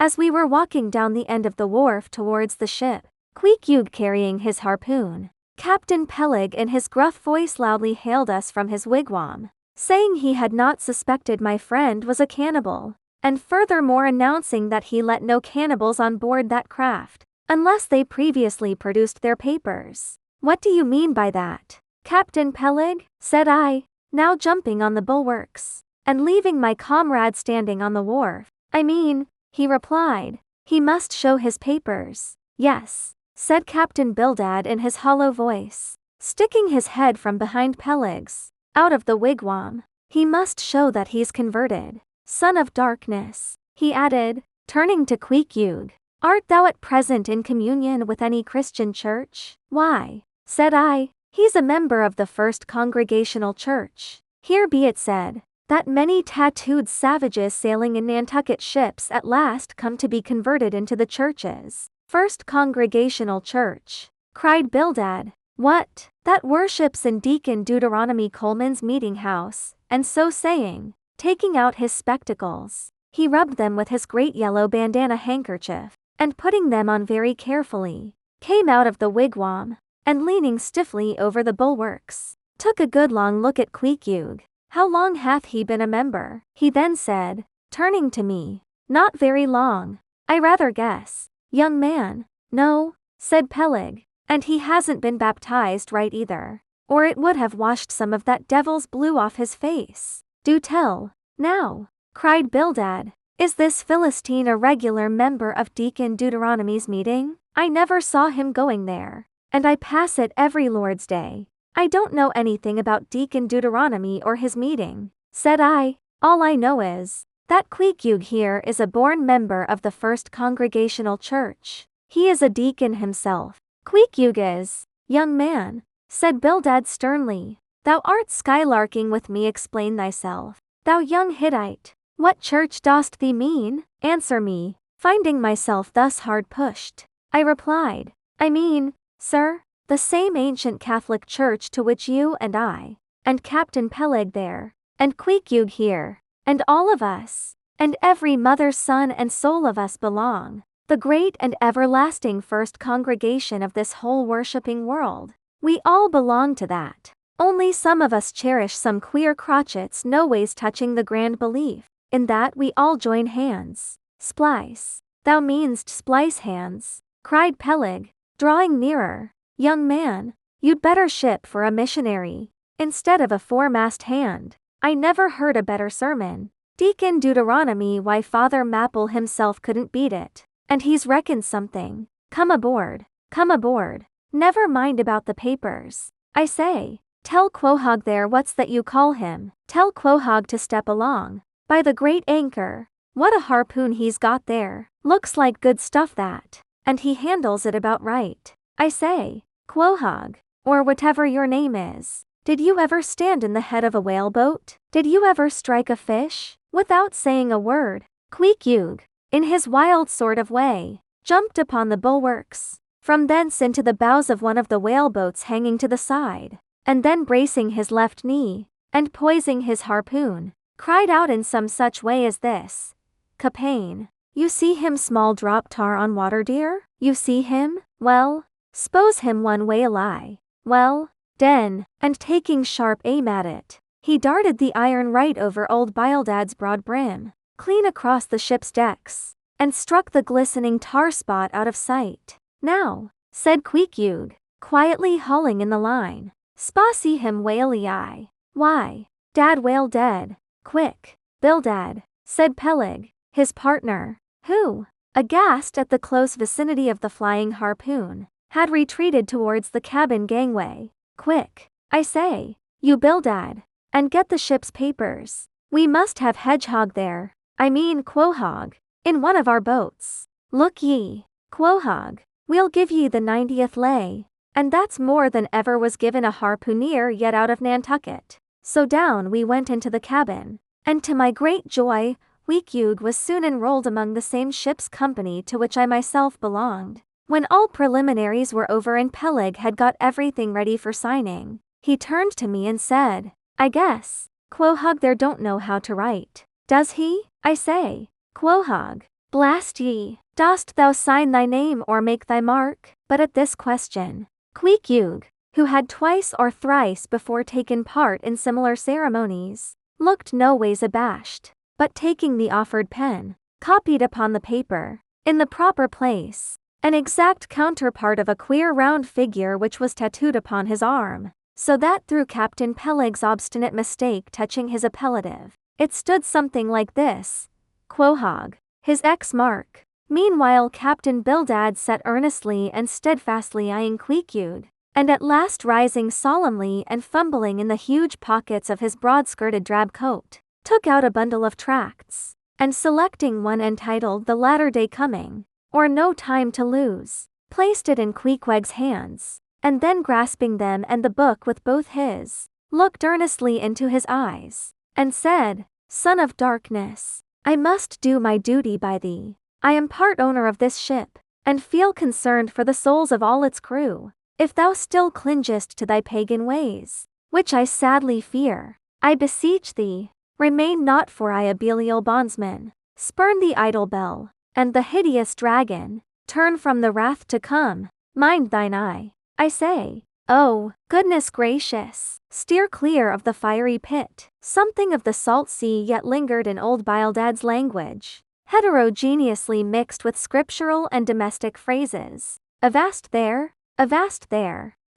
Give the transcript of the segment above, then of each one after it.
As we were walking down the end of the wharf towards the ship, Queequeg carrying his harpoon, Captain Peleg in his gruff voice loudly hailed us from his wigwam, saying he had not suspected my friend was a cannibal, and furthermore announcing that he let no cannibals on board that craft, unless they previously produced their papers. "What do you mean by that, Captain Peleg?" said I, now jumping on the bulwarks, and leaving my comrade standing on the wharf. "I mean," he replied, "he must show his papers." "Yes," said Captain Bildad in his hollow voice, sticking his head from behind Peleg's, out of the wigwam. "He must show that he's converted. Son of darkness," he added, turning to Queequeg, "art thou at present in communion with any Christian church?" "Why," said I, "he's a member of the First Congregational Church. Here be it said, that many tattooed savages sailing in Nantucket ships at last come to be converted into the churches." "First Congregational Church," cried Bildad. "What, that worships in Deacon Deuteronomy Coleman's meeting house?" And so saying, taking out his spectacles, he rubbed them with his great yellow bandana handkerchief, and putting them on very carefully, came out of the wigwam, and leaning stiffly over the bulwarks, took a good long look at Queequeg. "How long hath he been a member?" he then said, turning to me. "Not very long, I rather guess, young man." "No," said Peleg, "and he hasn't been baptized right either, or it would have washed some of that devil's blue off his face." "Do tell, now," cried Bildad. "Is this Philistine a regular member of Deacon Deuteronomy's meeting? I never saw him going there, and I pass it every Lord's Day. I don't know anything about Deacon Deuteronomy or his meeting," said I. "All I know is that Queequeg here is a born member of the First Congregational Church. He is a deacon himself." "Queequeg is, young man," said Bildad sternly. "Thou art skylarking with me. Explain thyself, thou young Hittite. What church dost thee mean? Answer me." Finding myself thus hard pushed, I replied, "I mean, sir, the same ancient Catholic church to which you and I, and Captain Peleg there, and Queequeg here, and all of us, and every mother's son and soul of us belong, the great and everlasting first congregation of this whole worshipping world. We all belong to that. Only some of us cherish some queer crotchets no ways touching the grand belief. In that we all join hands." "Splice." "Thou meanst splice hands," cried Peleg, drawing nearer. "Young man, you'd better ship for a missionary, instead of a foremast hand. I never heard a better sermon. Deacon Deuteronomy, why Father Mapple himself couldn't beat it, and he's reckoned something. Come aboard, come aboard. Never mind about the papers. I say, tell Quahog there what's that you call him. Tell Quahog to step along. By the great anchor, what a harpoon he's got there. Looks like good stuff that, and he handles it about right. I say, Quahog, or whatever your name is, did you ever stand in the head of a whaleboat? Did you ever strike a fish?" Without saying a word, Queequeg, in his wild sort of way, jumped upon the bulwarks, from thence into the bows of one of the whaleboats hanging to the side, and then bracing his left knee, and poising his harpoon, cried out in some such way as this: "Capane, you see him small drop tar on water, dear? You see him? Well, s'pose him one whale eye. Well, den," and taking sharp aim at it, he darted the iron right over old Bildad's broad brim, clean across the ship's decks, and struck the glistening tar spot out of sight. "Now," said Queequeg, quietly hauling in the line, "spa see him whaley eye. Why, dad whale dead. Quick, Bildad," said Peleg, his partner, who, aghast at the close vicinity of the flying harpoon, had retreated towards the cabin gangway. "Quick, I say, you Bildad, and get the ship's papers. We must have Hedgehog there, I mean Quahog, in one of our boats. Look ye, Quahog, we'll give ye the 90th lay, and that's more than ever was given a harpooneer yet out of Nantucket." So down we went into the cabin, and to my great joy, Queequeg was soon enrolled among the same ship's company to which I myself belonged. When all preliminaries were over and Peleg had got everything ready for signing, he turned to me and said, "I guess Quahog there don't know how to write, does he?" I say, "Quahog, Blast ye, dost thou sign thy name or make thy mark? But at this question, Queequeg, who had twice or thrice before taken part in similar ceremonies, looked no ways abashed, but taking the offered pen, copied upon the paper, in the proper place, an exact counterpart of a queer round figure which was tattooed upon his arm, so that through Captain Peleg's obstinate mistake touching his appellative, it stood something like this: Quohog, his X-mark. Meanwhile Captain Bildad sat earnestly and steadfastly eyeing Queequeg, and at last rising solemnly and fumbling in the huge pockets of his broad-skirted drab coat, took out a bundle of tracts, and selecting one entitled The Latter Day Coming, or No Time to Lose, placed it in Queequeg's hands, and then grasping them and the book with both his, looked earnestly into his eyes, and said, Son of darkness, I must do my duty by thee. I am part owner of this ship, and feel concerned for the souls of all its crew. If thou still clingest to thy pagan ways, which I sadly fear, I beseech thee, remain not for I a Belial bondsman, spurn the idol bell, and the hideous dragon, turn from the wrath to come, mind thine eye, I say. Oh, goodness gracious, steer clear of the fiery pit. Something of the salt sea yet lingered in old Bildad's language, heterogeneously mixed with scriptural and domestic phrases. Avast there,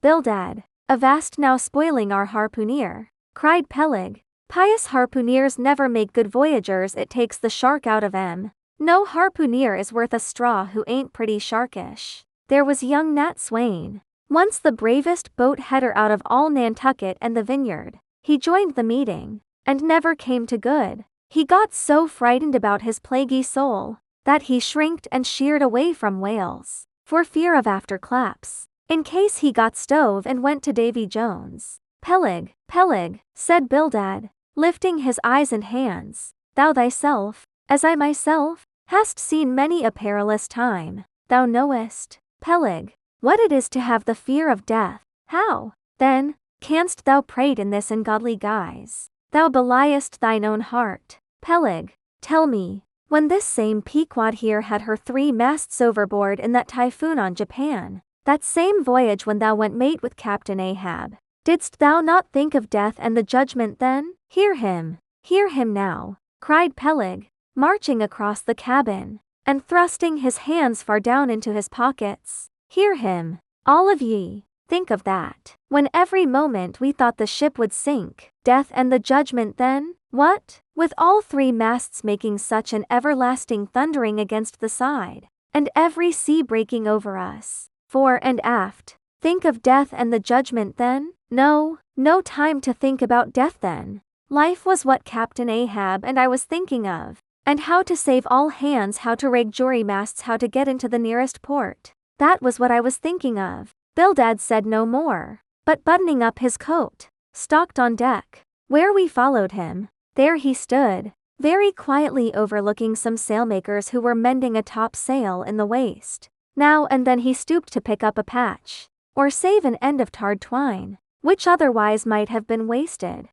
Bildad, avast now spoiling our harpooneer, cried Peleg. Pious harpooneers never make good voyagers, it takes the shark out of 'em. No harpooneer is worth a straw who ain't pretty sharkish. There was young Nat Swain, once the bravest boat header out of all Nantucket and the Vineyard. He joined the meeting, and never came to good. He got so frightened about his plaguey soul, that he shrinked and sheered away from whales, for fear of afterclaps, in case he got stove and went to Davy Jones. Peleg, said Bildad, lifting his eyes and hands, thou thyself, as I myself, hast seen many a perilous time. Thou knowest, Peleg, what it is to have the fear of death. How, then, canst thou prate in this ungodly guise? Thou beliest thine own heart. Peleg, tell me, when this same Pequod here had her 3 masts overboard in that typhoon on Japan, that same voyage when thou went mate with Captain Ahab, didst thou not think of death and the judgment then? Hear him now, cried Peleg, marching across the cabin, and thrusting his hands far down into his pockets. Hear him, all of ye, think of that. When every moment we thought the ship would sink, death and the judgment then? What? With all 3 masts making such an everlasting thundering against the side, and every sea breaking over us, fore and aft, think of death and the judgment then? No time to think about death then. Life was what Captain Ahab and I was thinking of, and how to save all hands, how to rig jury masts, how to get into the nearest port. That was what I was thinking of. Bildad said no more, but buttoning up his coat, stalked on deck, where we followed him. There he stood, very quietly overlooking some sailmakers who were mending a top sail in the waist. Now and then he stooped to pick up a patch, or save an end of tarred twine, which otherwise might have been wasted.